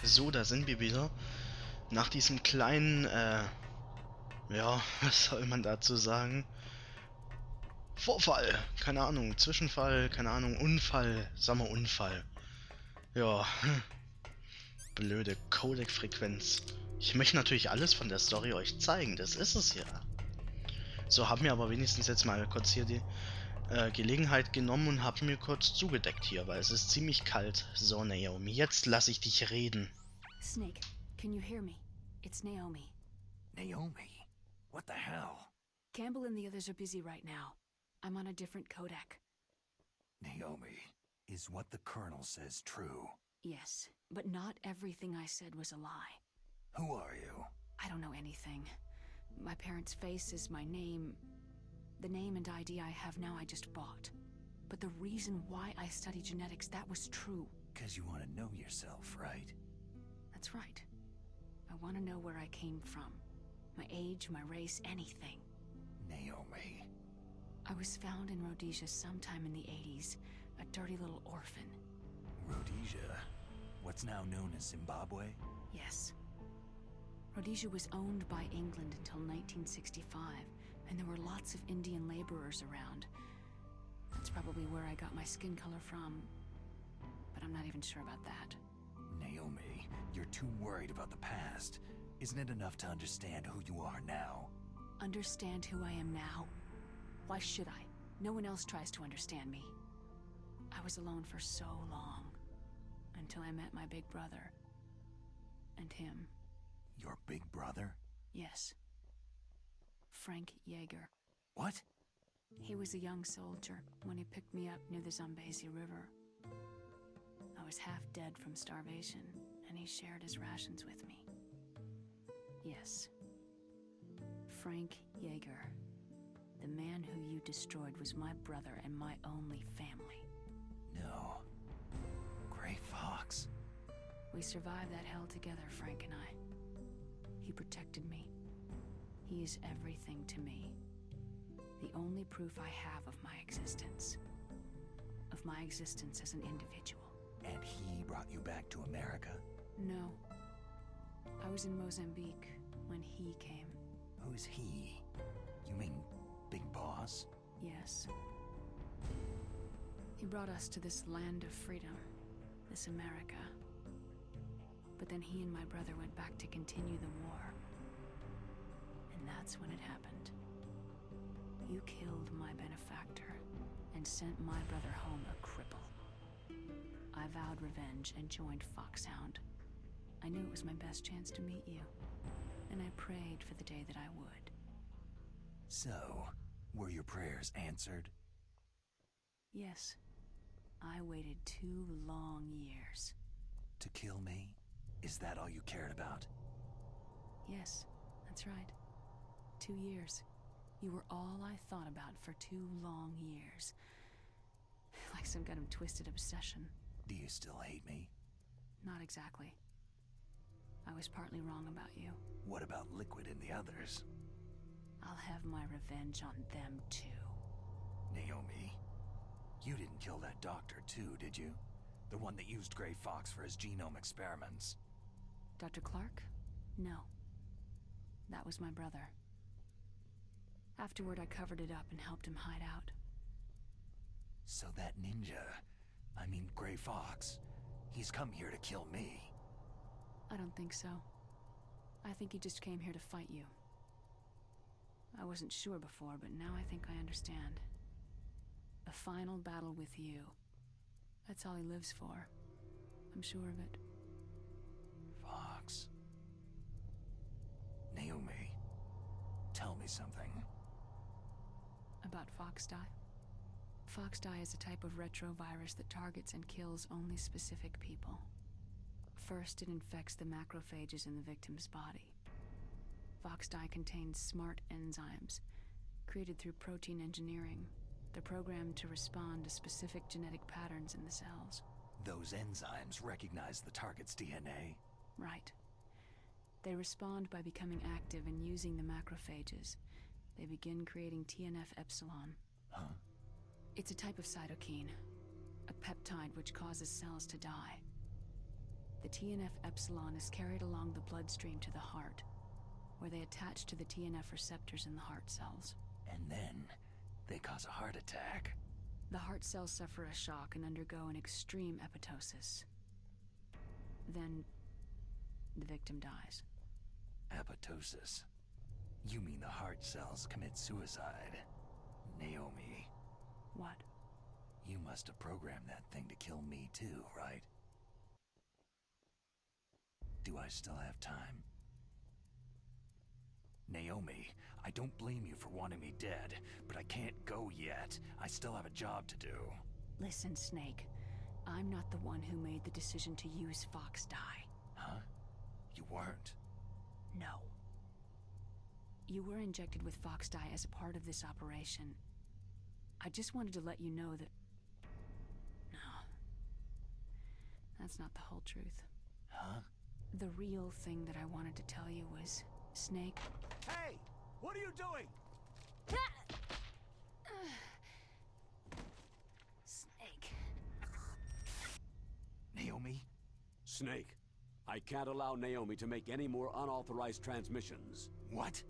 So, da sind wir wieder. Nach diesem kleinen, ja, was soll man dazu sagen? Vorfall, keine Ahnung, Zwischenfall, keine Ahnung, Unfall, sagen wir Unfall. Ja, blöde Codec-Frequenz. Ich möchte natürlich alles von der Story euch zeigen, das ist es ja. So, haben mir aber wenigstens jetzt mal kurz hier die Gelegenheit genommen und habe mir kurz zugedeckt hier, weil es ist ziemlich kalt. So, Naomi, jetzt lasse ich dich reden. Snake, can you hear me? It's Naomi. Naomi? What the hell? Campbell and the others are busy right now. I'm on a different codec. Naomi, is what the Colonel says true? Yes, but not everything I said was a lie. Who are you? I don't know anything. My parents' face is my name. The name and ID I have now I just bought. But the reason why I study genetics, that was true. 'Cause you want to know yourself, right? That's right. I want to know where I came from. My age, my race, anything. Naomi. I was found in Rhodesia sometime in the 80s, a dirty little orphan. Rhodesia? What's now known as Zimbabwe? Yes. Rhodesia was owned by England until 1965, and there were lots of Indian laborers around. That's probably where I got my skin color from, but I'm not even sure about that. Naomi, you're too worried about the past. Isn't it enough to understand who you are now? Understand who I am now? Why should I? No one else tries to understand me. I was alone for so long, until I met my big brother. And him. Your big brother? Yes. Frank Yeager. What? He was a young soldier when he picked me up near the Zambezi River. I was half dead from starvation, and he shared his rations with me. Yes. Frank Yeager. The man who you destroyed was my brother and my only family. No. Gray Fox. We survived that hell together, Frank and I. He protected me. He is everything to me. The only proof I have of my existence. Of my existence as an individual. And he brought you back to America? No. I was in Mozambique when he came. Who's he? You mean Big Boss? Yes. He brought us to this land of freedom, this America. But then he and my brother went back to continue the war. And that's when it happened. You killed my benefactor and sent my brother home a cripple. I vowed revenge and joined Foxhound. I knew it was my best chance to meet you, and I prayed for the day that I would. So, were your prayers answered? Yes. I waited 2 long years. To kill me? Is that all you cared about? Yes, that's right. 2 years. You were all I thought about for 2 long years. Like some kind of twisted obsession. Do you still hate me? Not exactly. I was partly wrong about you. What about Liquid and the others? I'll have my revenge on them too. Naomi, you didn't kill that doctor too, did you? The one that used Gray Fox for his genome experiments. Dr. Clark? No. That was my brother. Afterward, I covered it up and helped him hide out. So that ninja, I mean Gray Fox, he's come here to kill me. I don't think so. I think he just came here to fight you. I wasn't sure before, but now I think I understand. A final battle with you. That's all he lives for. I'm sure of it. Fox. Naomi, tell me something. About Foxdie? Foxdie is a type of retrovirus that targets and kills only specific people. First, it infects the macrophages in the victim's body. Foxdie contains smart enzymes, created through protein engineering. They're programmed to respond to specific genetic patterns in the cells. Those enzymes recognize the target's DNA? Right. They respond by becoming active and using the macrophages. They begin creating TNF-epsilon. Huh? It's a type of cytokine, a peptide which causes cells to die. the TNF epsilon is carried along the bloodstream to the heart, where they attach to the TNF receptors in the heart cells. And then they cause a heart attack. The heart cells suffer a shock and undergo an extreme apoptosis. Then the victim dies. Apoptosis? You mean the heart cells commit suicide? Naomi, What? you must have programmed that thing to kill me too, right? Do I still have time? Naomi, I don't blame you for wanting me dead, but I can't go yet. I still have a job to do. Listen, Snake. I'm not the one who made the decision to use Fox dye. Huh? You weren't? No. You were injected with Fox dye as a part of this operation. I just wanted to let you know that... No. That's not the whole truth. Huh? The real thing that I wanted to tell you was, Snake... Hey! What are you doing? Snake. Naomi? Snake, I can't allow Naomi to make any more unauthorized transmissions. What?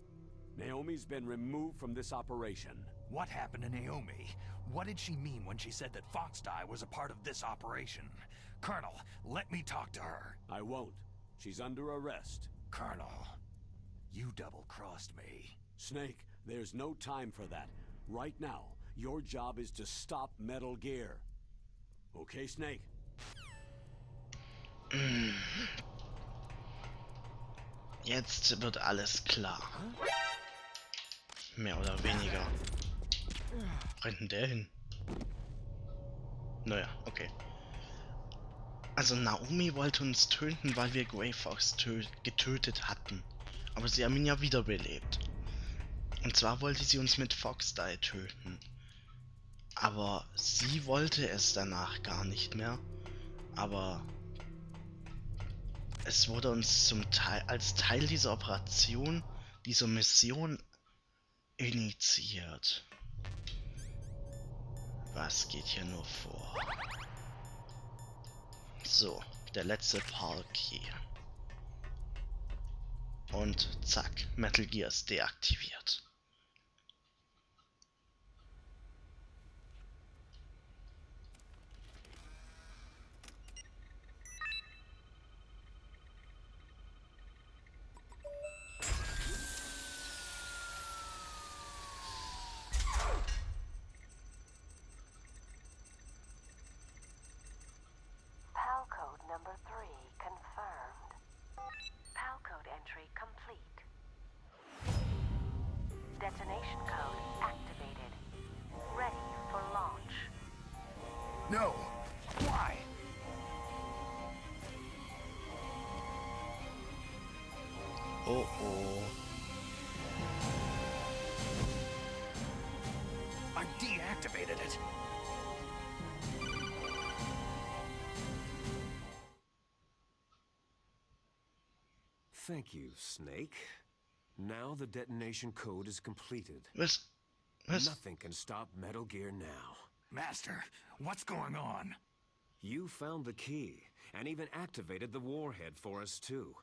Naomi's been removed from this operation. What happened to Naomi? What did she mean when she said that Fox dye was a part of this operation? Colonel, let me talk to her. I won't. She's under arrest. Colonel, you double-crossed me. Snake, there's no time for that. Right now, your job is to stop Metal Gear. Okay, Snake? Jetzt wird alles klar. Mehr oder weniger. Wo rennt denn der hin? Naja, okay. Also Naomi wollte uns töten, weil wir Grey Fox getötet hatten. Aber sie haben ihn ja wiederbelebt. Und zwar wollte sie uns mit Fox dye töten. Aber sie wollte es danach gar nicht mehr. Aber es wurde uns als Teil dieser Operation, dieser Mission initiiert. Was geht hier nur vor? So, der letzte Park-Key. Und zack, Metal Gear ist deaktiviert. PAL code number 3 confirmed. PAL code entry complete. Detonation code activated. Ready for launch. No! Why? Oh oh. I deactivated it. Thank you, Snake. Now the detonation code is completed. Was? Nothing can stop Metal Gear now. Master, what's going on? You found the key, and even activated the warhead for us too.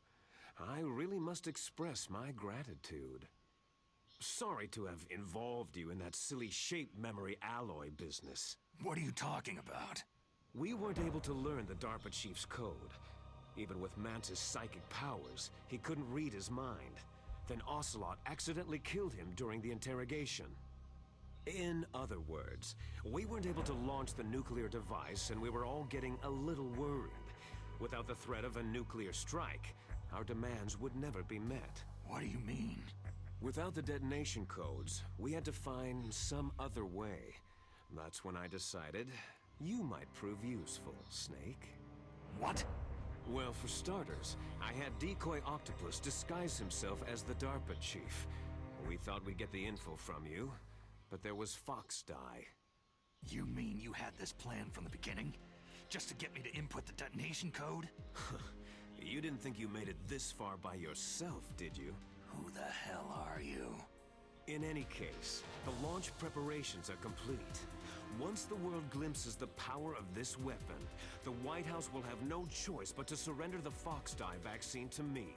I really must express my gratitude. Sorry to have involved you in that silly shape memory alloy business. What are you talking about? We weren't able to learn the DARPA chief's code. Even with Mantis' psychic powers, he couldn't read his mind. Then Ocelot accidentally killed him during the interrogation. In other words, we weren't able to launch the nuclear device, and we were all getting a little worried. Without the threat of a nuclear strike, our demands would never be met. What do you mean? Without the detonation codes, we had to find some other way. That's when I decided you might prove useful, Snake. What? Well, for starters, I had Decoy Octopus disguise himself as the DARPA chief. We thought we'd get the info from you, but there was Fox dye. You mean you had this plan from the beginning? Just to get me to input the detonation code? You didn't think you made it this far by yourself, did you? Who the hell are you? In any case, the launch preparations are complete. Once the world glimpses the power of this weapon, the White House will have no choice but to surrender the Fox dye vaccine to me.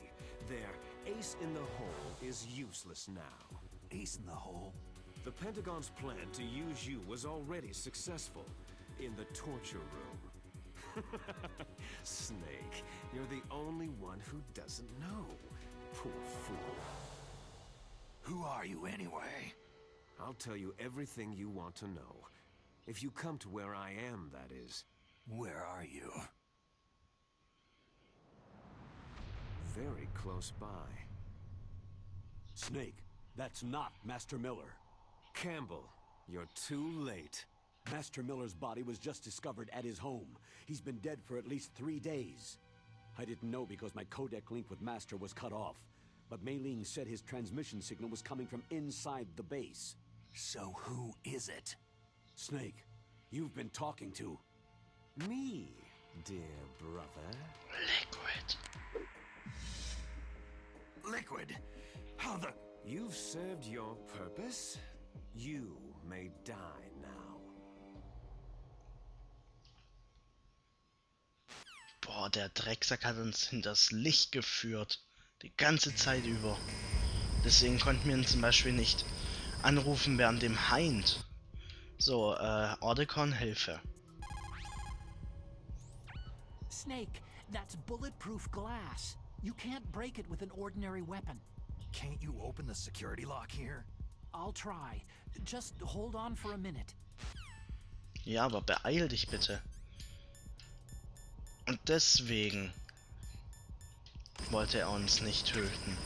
Their ace in the hole is useless now. Ace in the hole? The Pentagon's plan to use you was already successful in the torture room. Snake, you're the only one who doesn't know. Poor fool. Who are you anyway? I'll tell you everything you want to know. If you come to where I am, that is. Where are you? Very close by. Snake, that's not Master Miller. Campbell, you're too late. Master Miller's body was just discovered at his home. He's been dead for at least 3 days. I didn't know because my codec link with Master was cut off. But Mei Ling said his transmission signal was coming from inside the base. So who is it? Snake, you've been talking to... Me, dear brother. Liquid. Liquid? How the... You've served your purpose. You may die now. Boah, der Drecksack hat uns hinters Licht geführt. Die ganze Zeit über. Deswegen konnten wir ihn zum Beispiel nicht anrufen während dem Hind. So, Ordicon, Hilfe. Snake, that's bulletproof glass. You can't break it with an ordinary weapon. Can't you open the security lock here? I'll try. Just hold on for a minute. Ja, aber beeil dich bitte. Und deswegen wollte er uns nicht töten.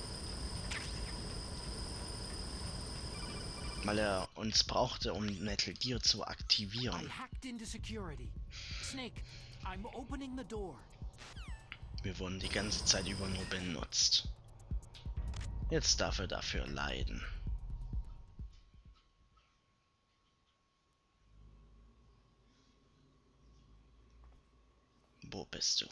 Weil er uns brauchte, um Metal Gear zu I aktivieren. hacked into security. Snake, I'm opening the door. Wir wurden die ganze Zeit über nur benutzt. Jetzt darf er dafür leiden. Wo bist du?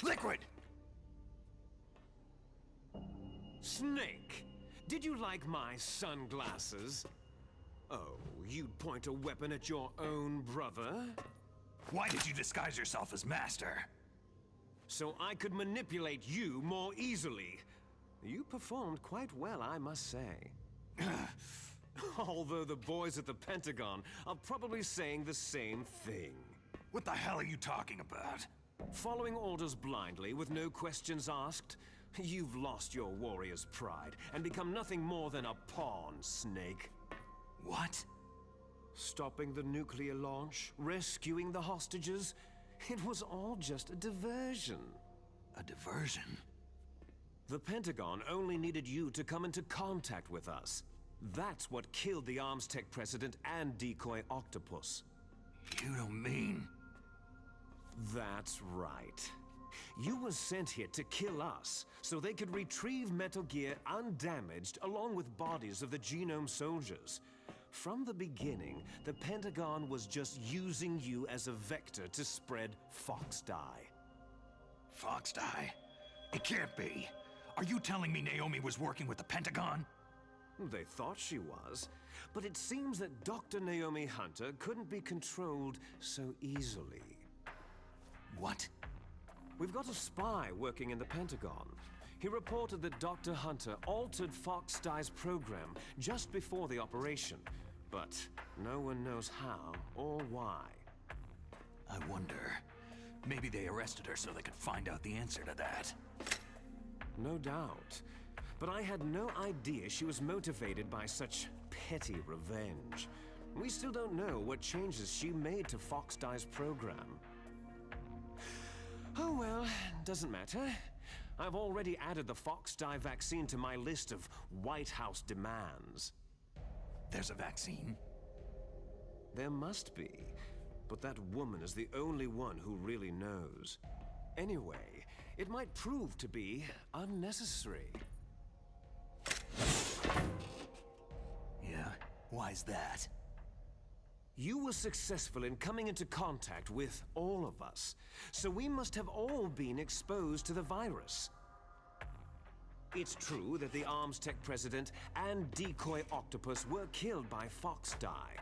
Liquid! Snake, did you like my sunglasses? Oh, you'd point a weapon at your own brother? Why did you disguise yourself as Master? So I could manipulate you more easily. You performed quite well, I must say. Although the boys at the Pentagon are probably saying the same thing. What the hell are you talking about? Following orders blindly with no questions asked, you've lost your warrior's pride and become nothing more than a pawn, Snake. What? Stopping the nuclear launch, rescuing the hostages, it was all just a diversion. A diversion? The Pentagon only needed you to come into contact with us. That's what killed the Arms Tech president and decoy Octopus. You don't mean... That's right. You were sent here to kill us, so they could retrieve Metal Gear undamaged along with bodies of the Genome soldiers. From the beginning, the Pentagon was just using you as a vector to spread Fox dye. Fox dye? It can't be. Are you telling me Naomi was working with the Pentagon? They thought she was, but it seems that Dr. Naomi Hunter couldn't be controlled so easily. What? We've got a spy working in the Pentagon. He reported that Dr. Hunter altered Fox dye's program just before the operation, but no one knows how or why. I wonder. Maybe they arrested her so they could find out the answer to that. No doubt. But I had no idea she was motivated by such petty revenge. We still don't know what changes she made to Fox dye's program. Oh well, doesn't matter. I've already added the Fox dye vaccine to my list of White House demands. There's a vaccine? There must be, but that woman is the only one who really knows. Anyway, it might prove to be unnecessary. Yeah? Why's that? You were successful in coming into contact with all of us, so we must have all been exposed to the virus. It's true that the Arms Tech president and decoy octopus were killed by fox dye.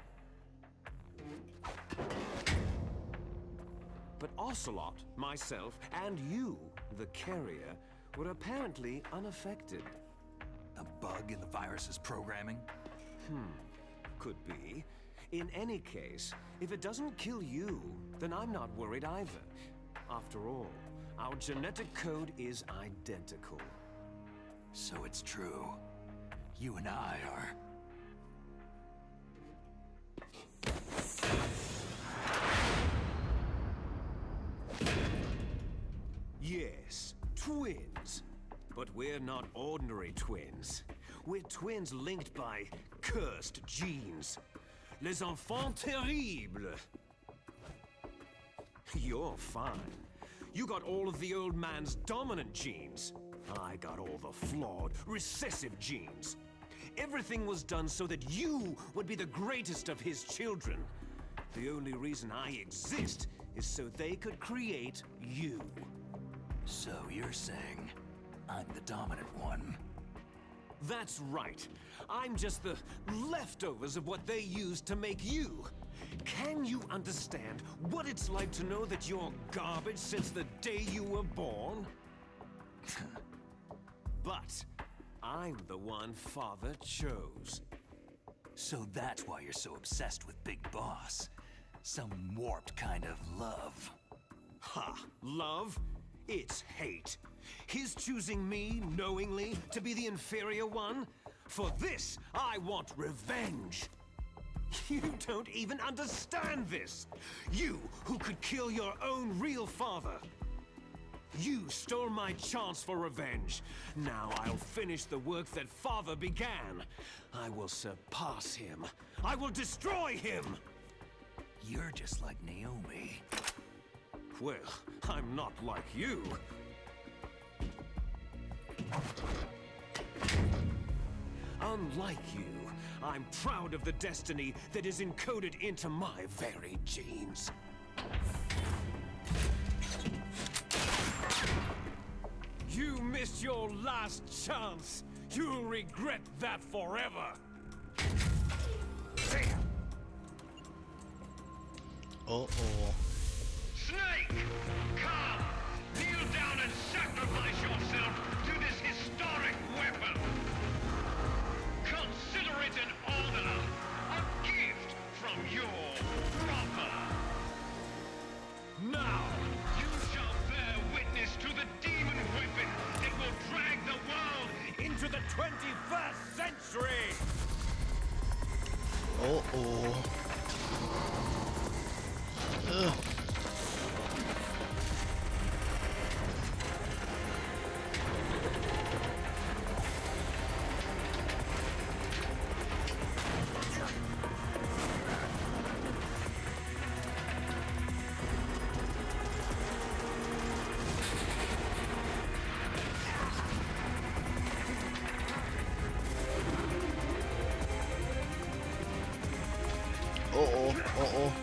But Ocelot, myself, and you, the carrier, were apparently unaffected. A bug in the virus's programming? Could be. In any case, if it doesn't kill you, then I'm not worried either. After all, our genetic code is identical. So it's true. You and I are... Yes, twins. But we're not ordinary twins. We're twins linked by cursed genes. Les enfants terribles. You're fine. You got all of the old man's dominant genes. I got all the flawed, recessive genes. Everything was done so that you would be the greatest of his children. The only reason I exist is so they could create you. So you're saying I'm the dominant one? That's right. I'm just the leftovers of what they used to make you. Can you understand what it's like to know that you're garbage since the day you were born? But I'm the one Father chose. So that's why you're so obsessed with Big Boss. Some warped kind of love. Ha! Love? It's hate. His choosing me, knowingly, to be the inferior one? For this, I want revenge. You don't even understand this! You, who could kill your own real father! You stole my chance for revenge. Now I'll finish the work that Father began. I will surpass him. I will destroy him! You're just like Naomi. Well, I'm not like you. Unlike you, I'm proud of the destiny that is encoded into my very genes. You missed your last chance. You'll regret that forever. Oh. Snake! Come! Kneel down and sacrifice yourself to this historic weapon! Consider it an honor, a gift from your brother! Now, you shall bear witness to the demon weapon that will drag the world into the 21st century! Oh. Ugh. Oh.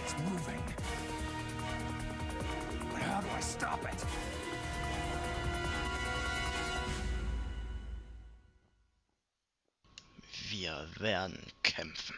It's moving. But how do I stop it? Wir werden kämpfen.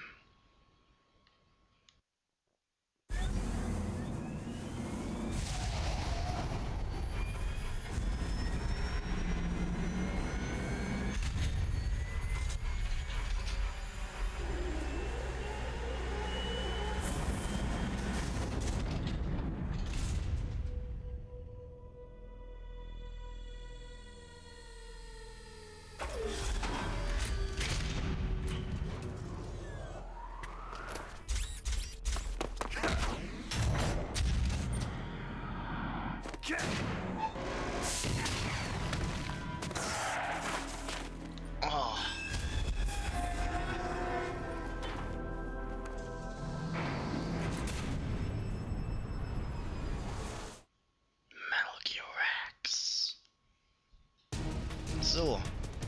So,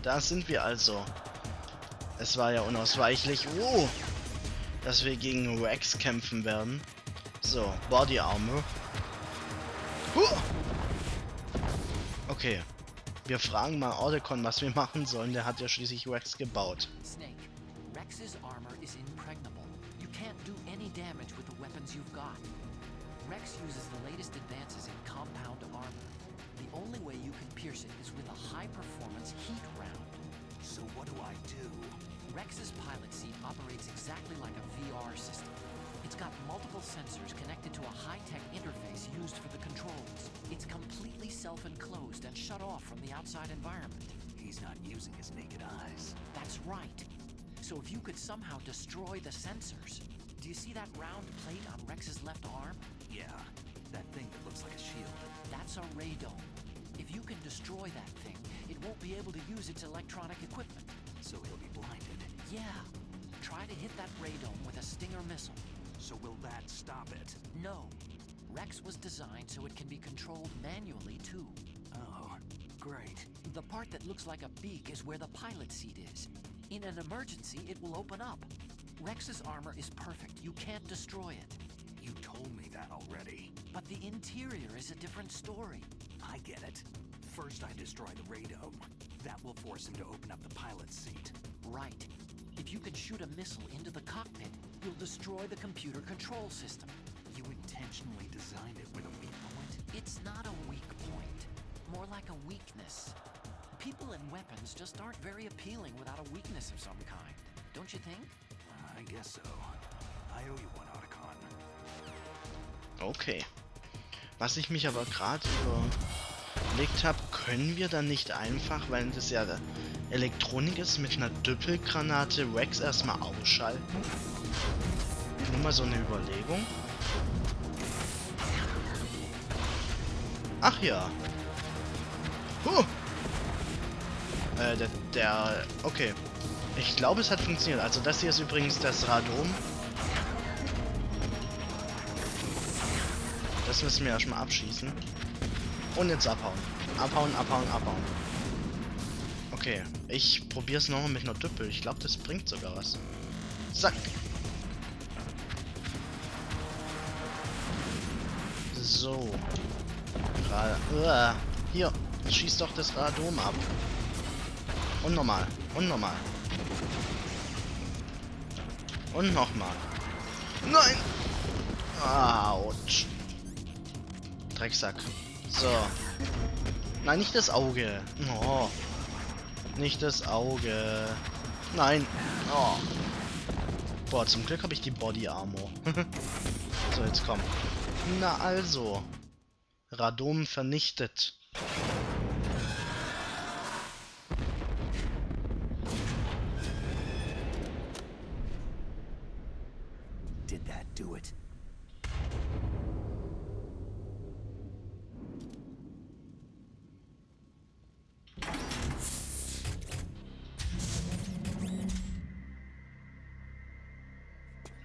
da sind wir also. Es war ja unausweichlich, dass wir gegen Rex kämpfen werden. So, Body Armor. Okay, wir fragen mal Ordecon, was wir machen sollen. Der hat ja schließlich Rex gebaut. Snake, Rex's armor is impregnable. You can't do any damage with the weapons you've got. Rex uses the latest advances in compound armor. The only way you can pierce it is with a high-performance heat round. So what do I do? Rex's pilot seat operates exactly like a VR system. It's got multiple sensors connected to a high-tech interface used for the controls. It's completely self-enclosed and shut off from the outside environment. He's not using his naked eyes. That's right. So if you could somehow destroy the sensors... Do you see that round plate on Rex's left arm? Yeah, that thing that looks like a shield. That's a radome. If you can destroy that thing, it won't be able to use its electronic equipment. So he'll be blinded. Yeah. Try to hit that radome with a Stinger missile. So will that stop it? No. Rex was designed so it can be controlled manually, too. Oh, great. The part that looks like a beak is where the pilot seat is. In an emergency, it will open up. Rex's armor is perfect. You can't destroy it. You told me that already. But the interior is a different story. I get it. First I destroy the radome. That will force him to open up the pilot's seat. Right. If you can shoot a missile into the cockpit, you'll destroy the computer control system. You intentionally designed it with a weak point? It's not a weak point. More like a weakness. People and weapons just aren't very appealing without a weakness of some kind. Don't you think? I guess so. I owe you one, Otacon. Okay. Was ich mich aber gerade überlegt habe, können wir dann nicht einfach, weil das ja Elektronik ist, mit einer Düppelgranate Rex erstmal ausschalten? Nur mal so eine Überlegung. Ach ja. Okay. Ich glaube, es hat funktioniert. Also das hier ist übrigens das Radom. Das müssen wir erstmal abschießen. Und jetzt abhauen. Abhauen, abhauen, abhauen. Okay, ich probiere es nochmal mit einer Düppel. Ich glaube, das bringt sogar was. Zack. So. Hier, schießt doch das Radom ab. Und nochmal. Und nochmal. Und nochmal. Nein! Autsch. Drecksack. So. Nein, nicht das Auge. Oh. Nicht das Auge. Nein. Oh. Boah, zum Glück habe ich die Body Armor. So, jetzt komm. Na also. Radom vernichtet. Did that do it?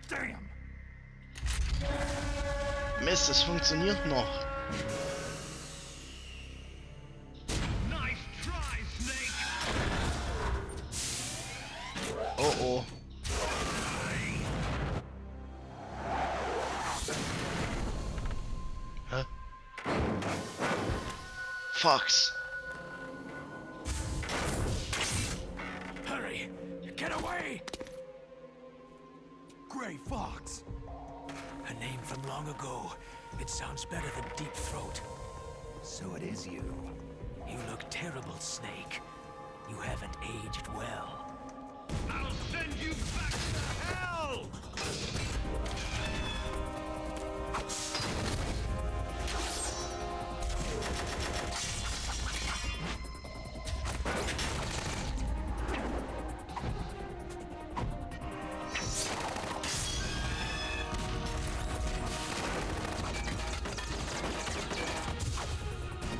Damn! Mist, es funktioniert noch. Nice try, Snake! Oh oh. Hä? Fox. Hurry! Get away! Gray Fox! A name from long ago. It sounds better than Deep Throat. So it is you. You look terrible, Snake. You haven't aged well. I'll send you back to hell!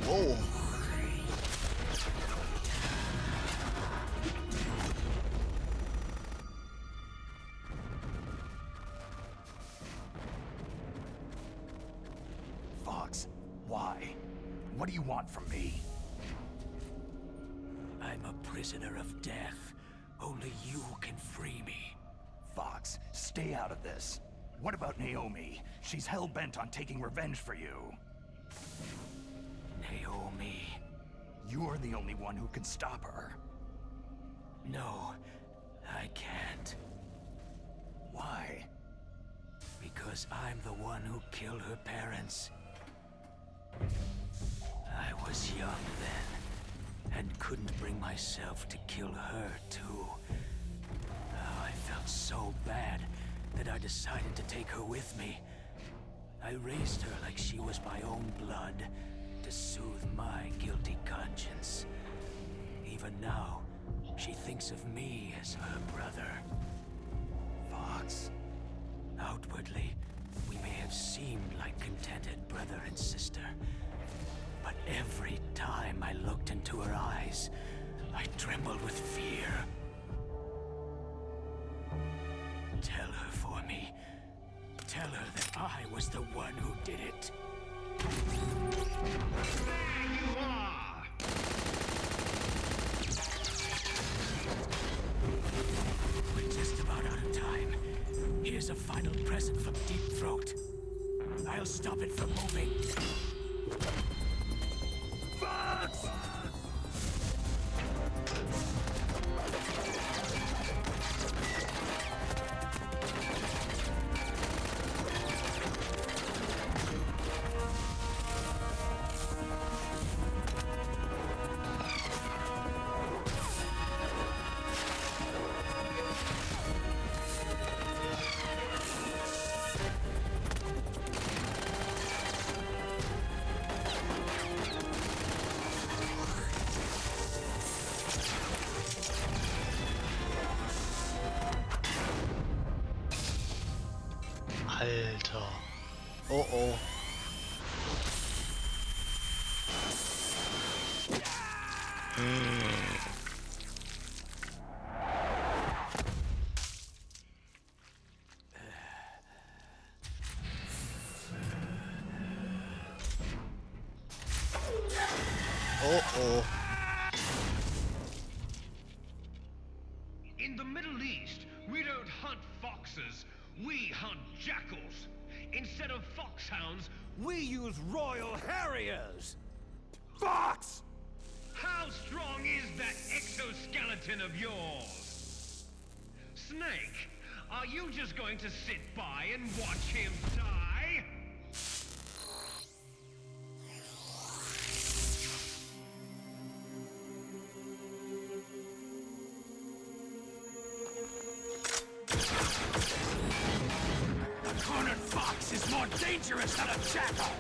Whoa. Fox, why? What do you want from me? I I'm a prisoner of death. Only you can free me. Fox, stay out of this. What about Naomi? She's hell-bent on taking revenge for you. Naomi? You're the only one who can stop her. No, I can't. Why? Because I'm the one who killed her parents. I was young then, and couldn't bring myself to kill her too. Oh, I felt so bad that I decided to take her with me. I raised her like she was my own blood, to soothe my guilty conscience. Even now, she thinks of me as her brother. Fox? Outwardly, we may have seemed like contented brother and sister. But every time I looked into her eyes, I trembled with fear. Tell her for me. Tell her that I was the one who did it. There you are! We're just about out of time. Here's a final present from Deep Throat. I'll stop it from moving. Fox! Alter. Oh oh. Oh oh. In the Middle East, we don't hunt foxes, we hunt jackals. Instead of foxhounds, We use Royal Harriers! Fox! how strong is that exoskeleton of yours? Snake, are you just going to sit by and watch him die? A cornered fox is more dangerous than a jackal!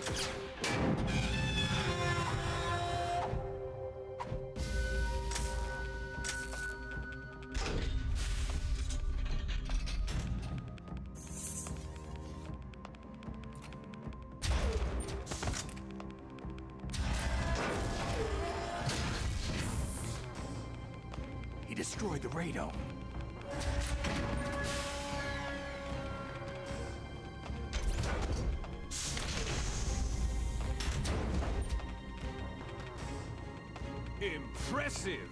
He destroyed the radome. Impressive!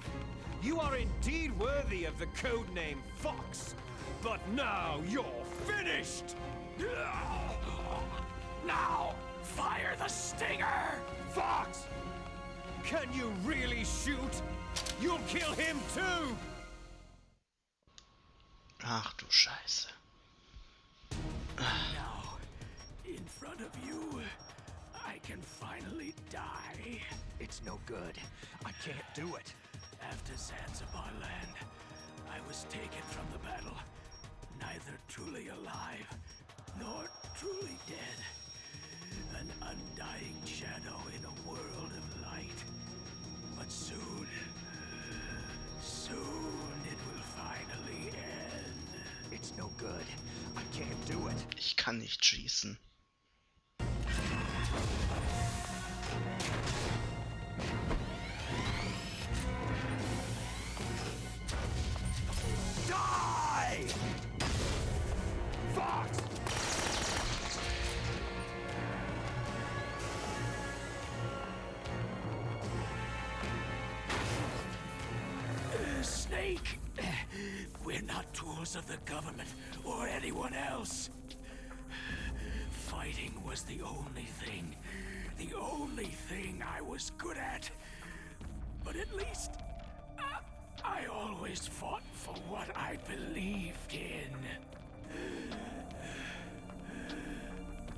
You are indeed worthy of the codename Fox. But now you're finished! Now, fire the stinger! Fox! Can you really shoot? You'll kill him too! Ach du Scheiße. Now, in front of you, I can finally die. It's no good. I can't do it. After Zanzibar land, I was taken from the battle, neither truly alive nor truly dead. An undying shadow in a world of light. But soon, it will finally end. It's no good. I can't do it. Ich kann nicht schießen. Die! Fox! Snake! We're not tools of the government or anyone else. Fighting was the only thing I was good at. But at least, I always fought for what I believed in.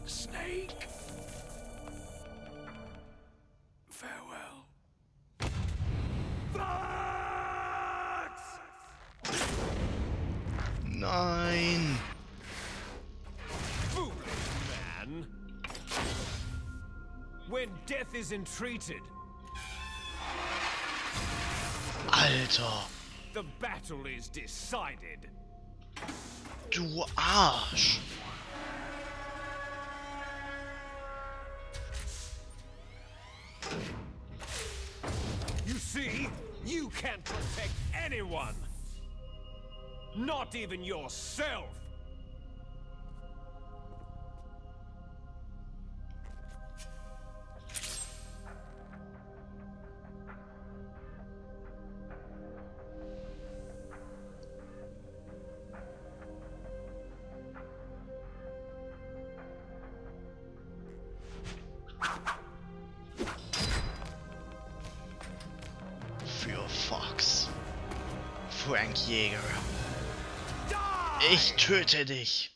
Snake. Farewell. 9. Foolish man. When death is entreated, Alter, the battle is decided. du Arsch. You see, you can't protect anyone. Not even yourself. Für Fox. Frank Jäger. Ich töte dich.